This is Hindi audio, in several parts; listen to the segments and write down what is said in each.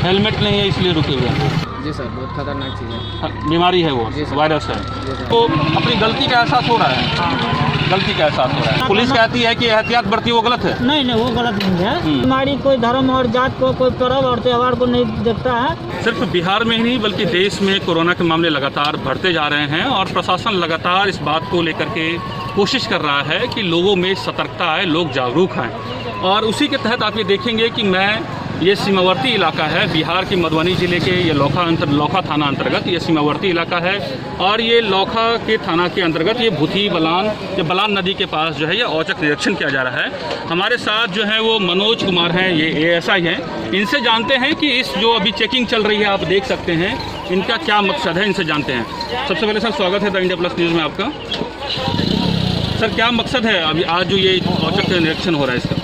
हेलमेट नहीं है इसलिए रुके हुए हैं। जी सर, बहुत खतरनाक चीज़ है। बीमारी है वो, जी सर। वायरस है। जी सर। तो अपनी गलती का एहसास हो रहा है। गलती का एहसास हो रहा है। पुलिस कहती है कि एहतियात बरती, वो गलत है। नहीं वो गलत नहीं है। हमारी कोई धर्म और जात को, कोई पर्व और त्यौहार को नहीं देखता है। सिर्फ बिहार में ही नहीं बल्कि देश में कोरोना के मामले लगातार बढ़ते जा रहे हैं और प्रशासन लगातार इस बात को लेकर के कोशिश कर रहा है कि लोगों में सतर्कता आए, लोग जागरूक हैं। और उसी के तहत आप ये देखेंगे कि ये सीमावर्ती इलाका है बिहार के मधुबनी ज़िले के, ये लौखा थाना अंतर्गत ये सीमावर्ती इलाका है। और ये लौखा के थाना के अंतर्गत ये भूथी बलान, ये बलान नदी के पास जो है ये औचक निरीक्षण किया जा रहा है। हमारे साथ जो है वो मनोज कुमार हैं, ये ASI हैं। इनसे जानते हैं कि इस जो अभी चेकिंग चल रही है, आप देख सकते हैं, इनका क्या मकसद है, इनसे जानते हैं। सबसे पहले सर स्वागत है द इंडिया प्लस न्यूज़ में आपका। सर क्या मकसद है अभी आज जो ये औचक निरीक्षण हो रहा है इसका?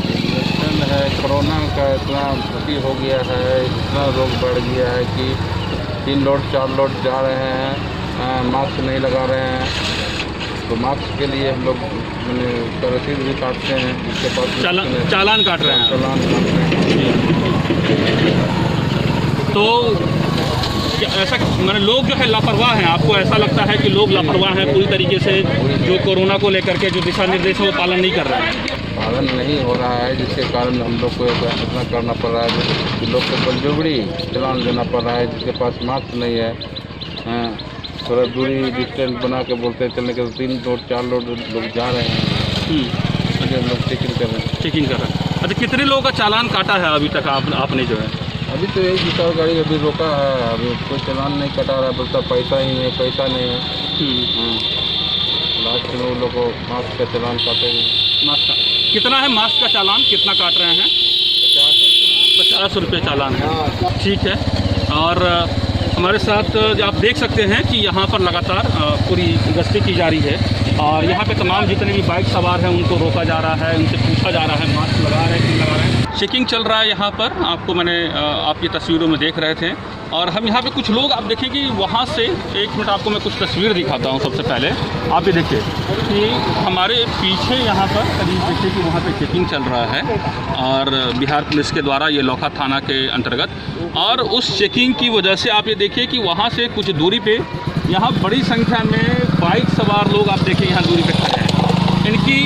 है कोरोना का इतना क्षति हो गया है, इतना रोग बढ़ गया है कि 3 लोड 4 लोड जा रहे हैं, मास्क नहीं लगा रहे हैं। तो मास्क के लिए हम लोग रसीद भी काटते हैं, जिसके पास चालान काट रहे हैं। चालान काट रहे हैं। तो ऐसा मैंने लोग जो है लापरवाह हैं, आपको ऐसा लगता है कि लोग लापरवाह हैं पूरी तरीके से, जो कोरोना को लेकर के जो दिशा निर्देश है वो पालन नहीं कर रहे हैं? पालन नहीं हो रहा है, जिसके कारण हम लोग को इतना करना पड़ रहा है कि लोग को बलजबरी चालान देना पड़ रहा है, जिसके पास मास्क नहीं है। थोड़ा दूरी डिस्टेंस बना के बोलते हैं चलने के, 3 लोड 4 लोड लोग जा रहे हैं। हम लोग चेकिंग कर रहे हैं। अच्छा, कितने लोगों का चालान काटा है अभी तक आपने जो है? अभी तो एक विशाल गाड़ी अभी रोका है, अभी कोई चालान नहीं कटा रहा है, बोलता पैसा ही नहीं है, पैसा नहीं है। लास्ट में वो लोग को मास्क का चालान काटेंगे। मास्क का कितना है? मास्क का चालान कितना काट रहे हैं? 50 रुपये चालान है। ठीक है। और हमारे साथ आप देख सकते हैं कि यहाँ पर लगातार पूरी गश्ती की जा रही है और यहाँ पे तमाम जितने भी बाइक सवार हैं उनको रोका जा रहा है, उनसे पूछा जा रहा है मास्क लगा रहे हैं कि लगा रहे हैं। चेकिंग चल रहा है यहाँ पर, आपको मैंने आपकी तस्वीरों में देख रहे थे। और हम यहाँ पे कुछ लोग, आप देखिए कि वहाँ से, एक मिनट आपको मैं कुछ तस्वीर दिखाता हूँ। सबसे पहले आप ये देखिए कि हमारे पीछे यहाँ पर करीब देखिए कि वहाँ पे चेकिंग चल रहा है और बिहार पुलिस के द्वारा, ये लौखा थाना के अंतर्गत। और उस चेकिंग की वजह से आप ये देखिए कि वहाँ से कुछ दूरी पे यहाँ बड़ी संख्या में बाइक सवार लोग, आप देखिए यहाँ दूरी पे खड़े हैं। इनकी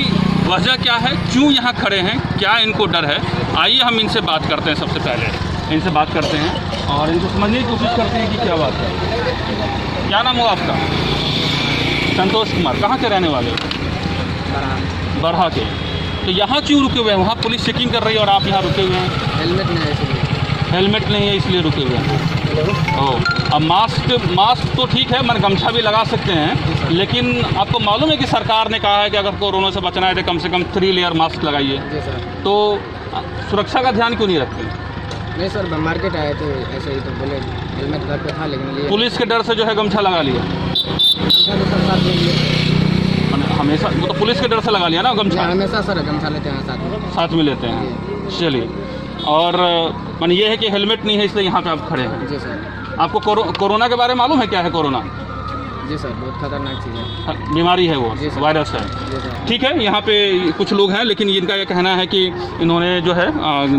वजह क्या है, क्यों यहाँ खड़े हैं, क्या इनको डर है? आइए हम इनसे बात करते हैं। सबसे पहले इनसे बात करते हैं और इनको समझने की कोशिश करते हैं कि क्या बात है। क्या नाम हुआ आपका? संतोष कुमार। कहाँ के रहने वाले? बरहा के। तो यहाँ क्यों रुके हुए हैं? वहाँ पुलिस चेकिंग कर रही है और आप यहाँ रुके हुए हैं? हेलमेट नहीं है इसलिए। हेलमेट नहीं है इसलिए रुके हुए हैं। ओह, अब मास्क तो ठीक है, मन गमछा भी लगा सकते हैं, लेकिन आपको मालूम है कि सरकार ने कहा है कि अगर कोरोना से बचना है तो कम से कम 3 लेयर मास्क लगाइए। जी सर। तो सुरक्षा का ध्यान क्यों नहीं रखते? नहीं सर, मार्केट आए थे ऐसे ही तो बोले हेलमेट घर पे था, लेकिन पुलिस के डर से जो है गमछा लगा लिया। हमेशा वो तो पुलिस के डर से लगा लिया ना गमछा? हमेशा सर गमछा लेते हैं, साथ में लेते हैं। चलिए, और मान ये है कि हेलमेट नहीं है इसलिए यहाँ पे आप खड़े हैं। जी सर। आपको कोरोना के बारे में मालूम है? क्या है कोरोना? जी सर, बहुत खतरनाक चीज़ है। बीमारी है वो, वायरस है। जी सर। ठीक है, यहाँ पे कुछ लोग हैं, लेकिन इनका ये कहना है कि इन्होंने जो है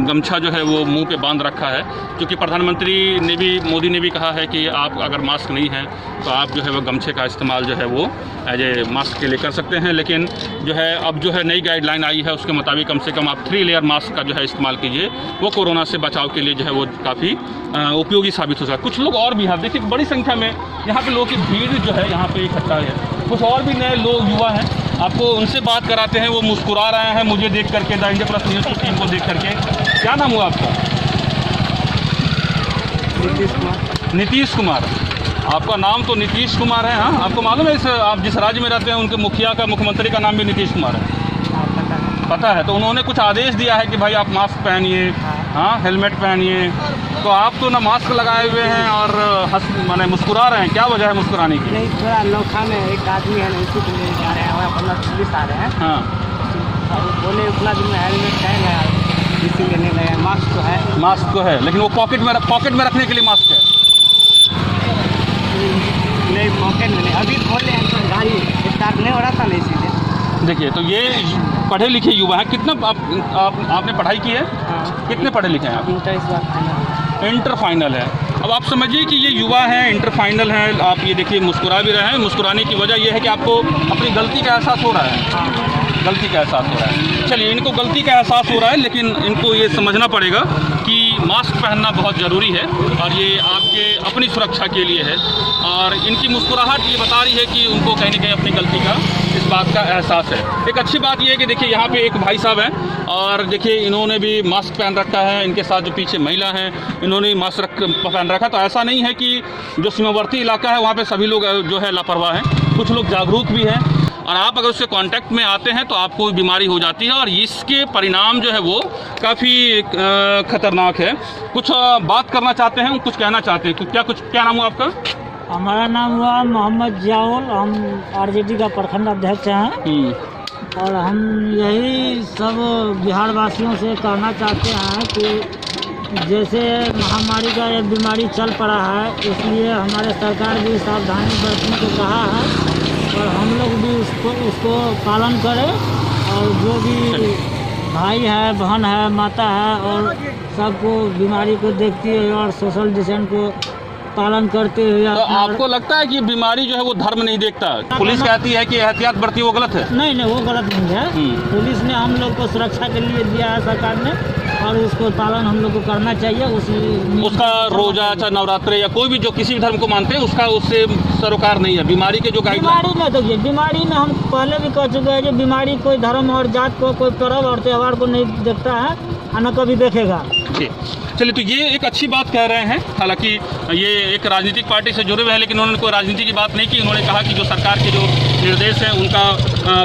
गमछा जो है वो मुंह पे बांध रखा है, क्योंकि प्रधानमंत्री ने भी, मोदी ने भी कहा है कि आप अगर मास्क नहीं है तो आप जो है वो गमछे का इस्तेमाल जो है वो एज ए मास्क के लिए कर सकते हैं। लेकिन जो है अब जो है नई गाइडलाइन आई है, उसके मुताबिक कम से कम आप 3 लेयर मास्क का जो है इस्तेमाल कीजिए, वो कोरोना से बचाव के लिए जो है वो काफ़ी उपयोगी साबित हो सकता है। कुछ लोग और भी हैं, देखिए बड़ी संख्या में यहाँ पे लोगों की भीड़ जो है यहाँ पे इकट्ठा है। कुछ और भी नए लोग, युवा हैं, आपको उनसे बात कराते हैं। वो मुस्कुरा रहे हैं मुझे देख करके, द इंडिया प्लस न्यूज़ की टीम को देख करके। क्या नाम हुआ आपका? नीतीश कुमार। आपका नाम तो नीतीश कुमार है। हाँ, आपको मालूम है आप जिस राज्य में रहते हैं उनके मुखिया का, मुख्यमंत्री का नाम भी नीतीश कुमार है? पता है। तो उन्होंने कुछ आदेश दिया है कि भाई आप मास्क पहनिए, हाँ हेलमेट पहनिए। तो आप तो ना मास्क लगाए हुए हैं और माने मुस्कुरा रहे हैं, क्या वजह है मुस्कुराने की? नहीं, थोड़ा लौखा में एक आदमी है ना, उसी के लिए जा रहे हैं, अपना पुलिस आ रहे हैं। हाँ, बोले उतना दिन में हेलमेट है, इसीलिए नहीं लगा। मास्क तो है, मास्क तो है, लेकिन वो पॉकेट में रखने के लिए मास्क है। नहीं, पॉकेट में नहीं। अभी खोले हैं तो गाड़ी स्टार्ट नहीं हो रहा था ना, इसीलिए। देखिए, तो ये पढ़े लिखे युवा हैं। कितना आपने पढ़ाई की है? हाँ। कितने पढ़े लिखे हैं आप? इंटर इस बात इंटर फाइनल है। अब आप समझिए कि ये युवा हैं, इंटर फाइनल हैं, आप ये देखिए मुस्कुरा भी रहे हैं। मुस्कुराने की वजह यह है कि आपको अपनी गलती का एहसास हो रहा है, गलती का एहसास हो रहा है। चलिए, इनको गलती का एहसास हो रहा है, लेकिन इनको ये समझना पड़ेगा कि मास्क पहनना बहुत ज़रूरी है और ये आपके अपनी सुरक्षा के लिए है। और इनकी मुस्कुराहट ये बता रही है कि उनको कहीं ना कहीं अपनी गलती का इस बात का एहसास है। एक अच्छी बात ये है कि देखिए यहाँ पे एक भाई साहब हैं और देखिए इन्होंने भी मास्क पहन रखा है। इनके साथ जो पीछे महिला हैं इन्होंने मास्क पहन रखा। तो ऐसा नहीं है कि जो सीमावर्ती इलाका है वहाँ पे सभी लोग जो है लापरवाह हैं, कुछ लोग जागरूक भी हैं। और आप अगर उससे कांटेक्ट में आते हैं तो आपको बीमारी हो जाती है और इसके परिणाम जो है वो काफ़ी ख़तरनाक है। कुछ बात करना चाहते हैं, कुछ कहना चाहते हैं, क्या नाम हुआ आपका? हमारा नाम हुआ मोहम्मद जियाउल, हम आरजेडी का प्रखंड अध्यक्ष हैं। और हम यही सब बिहार वासियों से कहना चाहते हैं कि जैसे महामारी का एक बीमारी चल पड़ा है, इसलिए हमारे सरकार भी सावधानी बरतने को कहा है और हम लोग भी उसको पालन करें। और जो भी भाई है, बहन है, माता है और सबको बीमारी को देखती है और सोशल डिस्टेंस को पालन करते हुए। तो आपको लगता है कि बीमारी जो है वो धर्म नहीं देखता? पुलिस कहती है कि एहतियात बरती, वो गलत है? नहीं, वो गलत नहीं है। पुलिस ने हम लोग को सुरक्षा के लिए दिया है सरकार ने और उसको पालन हम लोग को करना चाहिए। उसका रोजा, चाहे नवरात्रि या कोई भी जो किसी भी धर्म को मानते हैं उसका उससे सरोकार नहीं है। बीमारी के जो बीमारी में देखिए, बीमारी में हम पहले भी कह चुके हैं जो बीमारी कोई धर्म और जात को, कोई पर्व और त्यौहार को नहीं देखता है और न कभी देखेगा। चलिए, तो ये एक अच्छी बात कह रहे हैं। हालांकि ये एक राजनीतिक पार्टी से जुड़े हुए हैं, लेकिन उन्होंने कोई राजनीति की बात नहीं की। उन्होंने कहा कि जो सरकार के जो निर्देश हैं उनका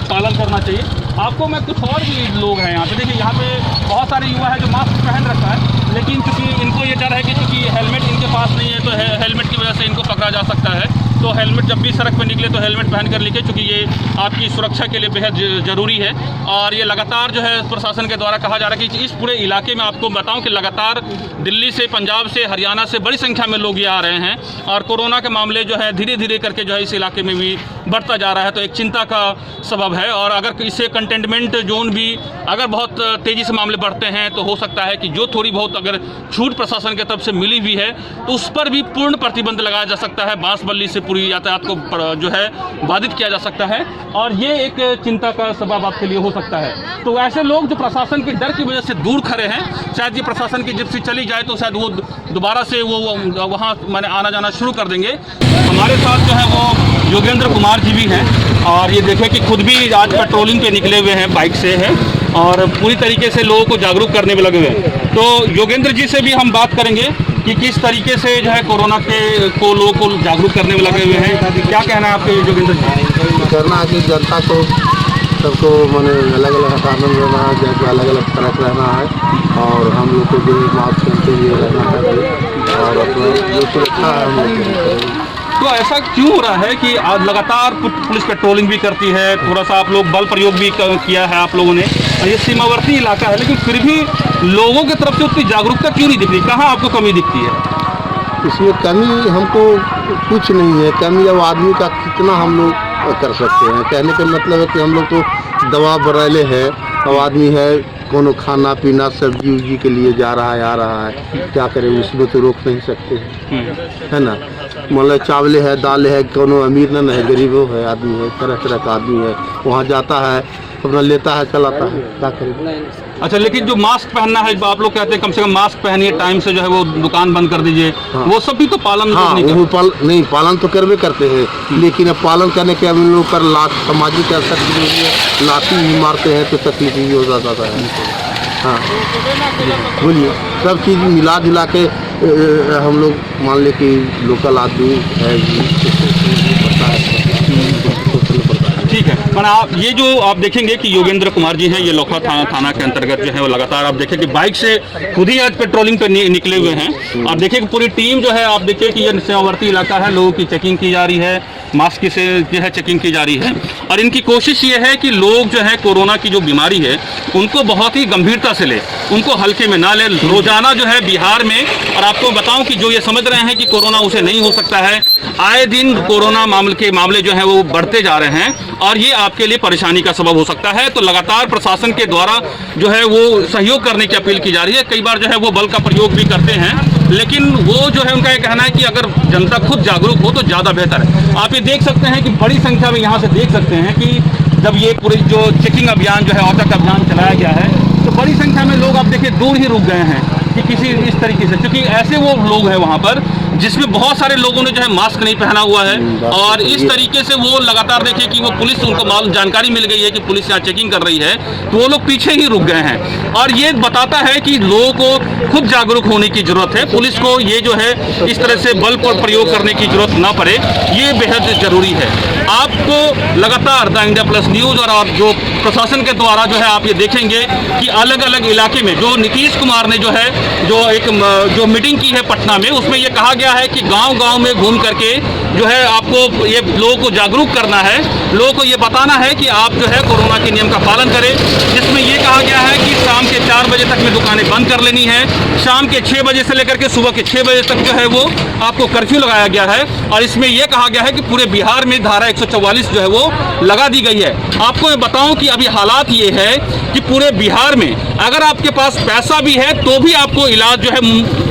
पालन करना चाहिए। आपको मैं कुछ और भी लोग हैं यहाँ पे, देखिए यहाँ पे बहुत सारे युवा हैं जो मास्क पहन रखा है, लेकिन चूँकि इनको ये डर है कि चूँकि हेलमेट इनके पास नहीं है तो हेलमेट की वजह से इनको पकड़ा जा सकता है। तो हेलमेट जब भी सड़क पर निकले तो हेलमेट पहन कर निकले, क्योंकि ये आपकी सुरक्षा के लिए बेहद ज़रूरी है। और ये लगातार जो है प्रशासन के द्वारा कहा जा रहा है कि इस पूरे इलाके में आपको बताऊं कि लगातार दिल्ली से, पंजाब से, हरियाणा से बड़ी संख्या में लोग ये आ रहे हैं और कोरोना के मामले जो है धीरे धीरे करके जो है इस इलाके में भी बढ़ता जा रहा है। तो एक चिंता का सबब है और अगर इससे कंटेनमेंट जोन भी अगर बहुत तेज़ी से मामले बढ़ते हैं तो हो सकता है कि जो थोड़ी बहुत अगर छूट प्रशासन की तरफ से मिली हुई है तो उस पर भी पूर्ण प्रतिबंध लगाया जा सकता है। बांसबल्ली से पूरी यातायात को जो है बाधित किया जा सकता है और ये एक चिंता का सबब आपके लिए हो सकता है। तो ऐसे लोग जो प्रशासन के डर की वजह से दूर खड़े हैं, शायद ये प्रशासन की जिप्सी चली जाए तो शायद वो दोबारा से वो वहाँ मैंने आना जाना शुरू कर देंगे। हमारे साथ जो है वो योगेंद्र कुमार जी भी हैं और ये देखें कि खुद भी आज पेट्रोलिंग पे निकले हुए हैं, बाइक से हैं और पूरी तरीके से लोगों को जागरूक करने में लगे हुए हैं। तो योगेंद्र जी से भी हम बात करेंगे कि किस तरीके से जो है कोरोना को लोगों को जागरूक करने में लगे हुए हैं। क्या कहना है आपके योगेंद्र जी? करना है कि जनता को सबको मैंने अलग अलग हटाना रहना है, जैसे अलग अलग तरह रहना है और हम लोग को जो मास्क पहनते हुए रहना है और अपना जो सुरक्षा है हम लोग। तो ऐसा क्यों हो रहा है कि आज लगातार पुलिस पेट्रोलिंग भी करती है, थोड़ा सा आप लोग बल प्रयोग भी किया है आप लोगों ने, ये सीमावर्ती इलाका है, लेकिन फिर भी लोगों की तरफ से उतनी जागरूकता क्यों नहीं दिख रही? कहाँ आपको कमी दिखती है? इसमें कमी हमको कुछ नहीं है। कमी अब आदमी का कितना हम लोग कर सकते हैं। कहने का मतलब है कि हम लोग तो दवा बरैले हैं, अब आदमी है कोनो खाना पीना सब्जी उब्जी के लिए जा रहा है, आ रहा है, क्या करें, उसमें तो रोक नहीं सकते है ना। मतलब चावल है, दाल है, कोनो अमीर न है, गरीबों है, आदमी है, तरह तरह का आदमी है, वहाँ जाता है अपना लेता है चलाता है, क्या करें। अच्छा, लेकिन जो मास्क पहनना है, आप लोग कहते हैं कम से कम मास्क पहनिए, टाइम से जो है वो दुकान बंद कर दीजिए, हाँ। वो सब भी तो पालन हाँ, नहीं नहीं पालन तो करवे करते हैं, लेकिन अब पालन करने के हम लोग पर सामाजिक असर भी लाठी भी मारते हैं तो तकलीफ भी हो जाता है। हाँ बोलिए, सब चीज़ मिला जुला के हम लोग मान ले कि लोकल आदमी है, ठीक है। पर आप ये जो आप देखेंगे कि योगेंद्र कुमार जी हैं, ये लोखा थाना के अंतर्गत जो है वो लगातार आप देखें कि बाइक से खुद ही आज पेट्रोलिंग पे निकले हुए हैं। आप देखिए कि पूरी टीम जो है, आप देखिए कि ये सीमावर्ती इलाका है, लोगों की चेकिंग की जा रही है, मास्क से जो है चेकिंग की जा रही है और इनकी कोशिश ये है कि लोग जो है कोरोना की जो बीमारी है उनको बहुत ही गंभीरता से ले, उनको हल्के में ना ले। रोजाना जो है बिहार में, और आपको बताऊं कि जो ये समझ रहे हैं कि कोरोना उसे नहीं हो सकता है, आए दिन कोरोना मामले जो हैं वो बढ़ते जा रहे हैं और ये आपके लिए परेशानी का सबब हो सकता है। तो लगातार प्रशासन के द्वारा जो है वो सहयोग करने की अपील की जा रही है। कई बार जो है वो बल का प्रयोग भी करते हैं, लेकिन वो जो है उनका ये कहना है कि अगर जनता खुद जागरूक हो तो ज़्यादा बेहतर है। आप ये देख सकते हैं कि बड़ी संख्या में यहाँ से देख सकते हैं कि जब ये पूरी जो चेकिंग अभियान जो है औचक अभियान चलाया गया है तो बड़ी संख्या में लोग आप देखिए दूर ही रुक गए हैं कि किसी इस तरीके से, क्योंकि ऐसे वो लोग हैं वहाँ पर जिसमें बहुत सारे लोगों ने जो है मास्क नहीं पहना हुआ है और इस तरीके से वो लगातार देखिए कि वो पुलिस उनको मालूम जानकारी मिल गई है कि पुलिस यहाँ चेकिंग कर रही है तो वो लोग पीछे ही रुक गए हैं। और ये बताता है कि लोगों को खुद जागरूक होने की जरूरत है, पुलिस को ये जो है इस तरह से बल पर प्रयोग करने की जरूरत ना पड़े, ये बेहद जरूरी है। आपको लगातार द इंडिया प्लस न्यूज़ और जो प्रशासन के द्वारा जो है आप ये देखेंगे कि अलग अलग इलाके में जो नीतीश कुमार ने जो है जो मीटिंग की है पटना में, उसमें ये कहा गया है कि गांव-गांव में घूम करके जो है आपको ये लोगों को जागरूक करना है, लोगों को ये बताना है कि आप जो है कोरोना के नियम का पालन करें, जिसमें ये कहा गया है कि शाम के 4 बजे तक में दुकानें बंद कर लेनी है, शाम के 6 बजे से लेकर के सुबह के 6 बजे तक जो है वो आपको कर्फ्यू लगाया गया है और इसमें यह कहा गया है कि पूरे बिहार में धारा 144 जो है वो लगा दी गई है। आपको मैं बताऊं कि अभी हालात ये है कि पूरे बिहार में अगर आपके पास पैसा भी है तो भी आपको इलाज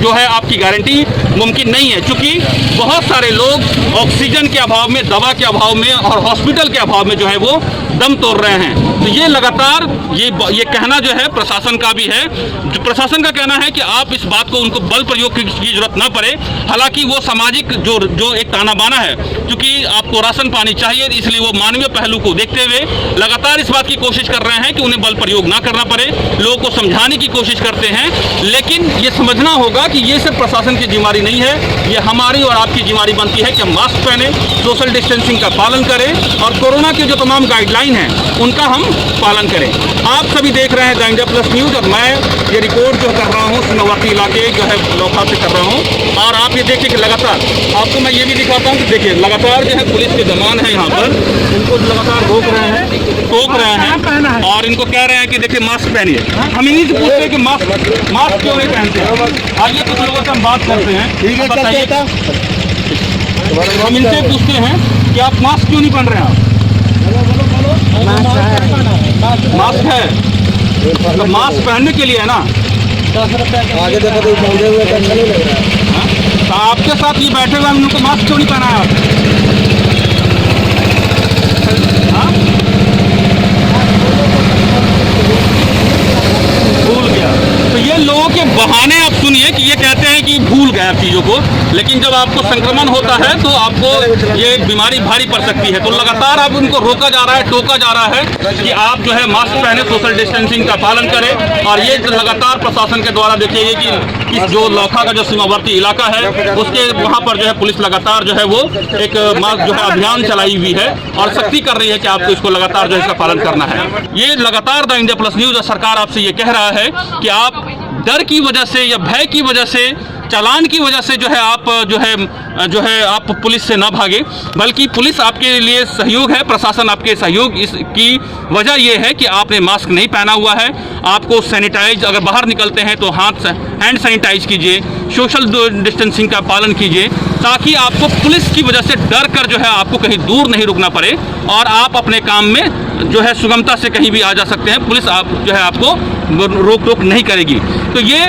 जो है आपकी गारंटी मुमकिन नहीं है, क्योंकि बहुत सारे लोग ऑक्सीजन के अभाव में, दवा के अभाव में और हॉस्पिटल के अभाव में जो है वो दम तोड़ रहे हैं। तो ये लगातार ये कहना जो है प्रशासन का भी है, जो प्रशासन का कहना है कि आप इस बात को उनको बल प्रयोग की जरूरत ना पड़े। हालांकि वो सामाजिक जो एक ताना बाना है, क्योंकि आपको राशन पानी चाहिए, इसलिए वो मानवीय पहलू को देखते हुए लगातार इस बात की कोशिश कर रहे हैं कि उन्हें बल प्रयोग ना करना पड़े, लोगों को समझाने की कोशिश करते हैं। लेकिन ये समझना होगा कि ये सिर्फ प्रशासन की जिम्मेदारी नहीं है, ये हमारी और आपकी जिम्मेदारी बनती है कि हम मास्क पहने, सोशल डिस्टेंसिंग का पालन करें और कोरोना के जो तमाम गाइडलाइन हैं उनका हम पालन करें। आप सभी देख रहे हैं द इंडिया प्लस न्यूज़ और मैं ये रिपोर्ट जो कर रहा हूँ सीमावर्ती इलाके जो है लोखा से कर रहा हूँ। और आप ये देखिए कि लगातार आपको मैं ये भी दिखाता हूँ कि देखिए लगातार जो है पुलिस के जवान है यहाँ पर, इनको लगातार रोक रहे हैं, टोक रहे हैं और इनको कह रहे हैं कि देखिए मास्क पहनिए। हम इन्हीं से पूछते हैं कि मास्क क्यों नहीं पहनते। आइए कुछ लोगों से हम बात करते हैं, बताइए। हम इनसे पूछते हैं कि आप मास्क क्यों नहीं पहन रहे हैं। मास्क है तो मास्क पहनने के लिए है ना। आगे देखो तो पहुंचे हुए तो अच्छा नहीं लग रहा है। तो आपके साथ ये बैठे हुए हम उनको मास्क क्यों नहीं पहनाया आप? भूल गया। तो ये लोगों के बहाने आप सुनिए कि ये कहते हैं कि भूल गए आप चीज़ों को, लेकिन जब आपको संक्रमण होता है तो आपको ये बीमारी भारी पड़ सकती है। तो लगातार अब उनको रोका जा रहा है, टोका जा रहा है कि आप जो है मास्क पहने, सोशल डिस्टेंसिंग का पालन करें। और ये लगातार प्रशासन के द्वारा देखिए कि इस जो लोखा का जो सीमावर्ती इलाका है उसके वहाँ पर जो है पुलिस लगातार जो है वो एक मास्क जो है अभियान चलाई हुई है और सख्ती कर रही है कि आपको इसको लगातार जो है इसका पालन करना है। ये लगातार द इंडिया प्लस न्यूज़ सरकार आपसे ये कह रहा है कि आप डर की वजह से या भय की वजह से, चालान की वजह से जो है आप आप पुलिस से ना भागे, बल्कि पुलिस आपके लिए सहयोग है, प्रशासन आपके सहयोग इसकी वजह यह है कि आपने मास्क नहीं पहना हुआ है। आपको सैनिटाइज, अगर बाहर निकलते हैं तो हैंड सैनिटाइज कीजिए, सोशल डिस्टेंसिंग का पालन कीजिए, ताकि आपको पुलिस की वजह से डर कर जो है आपको कहीं दूर नहीं रुकना पड़े और आप अपने काम में जो है सुगमता से कहीं भी आ जा सकते हैं। पुलिस आप जो है आपको रोक टोक नहीं करेगी। तो ये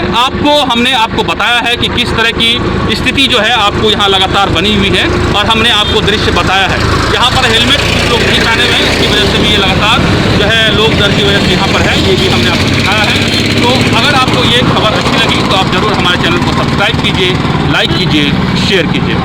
हमने आपको बताया है कि किस तरह की स्थिति जो है आपको यहाँ लगातार बनी हुई है और हमने आपको दृश्य बताया है। यहाँ पर हेलमेट लोग नहीं पहने हुए हैं, इसकी वजह से भी ये लगातार जो है लोग डर की वजह से यहाँ पर है, ये भी हमने आपको दिखाया है। तो अगर आपको ये खबर अच्छी लगी तो आप ज़रूर हमारे चैनल को सब्सक्राइब कीजिए, लाइक कीजिए, शेयर कीजिए।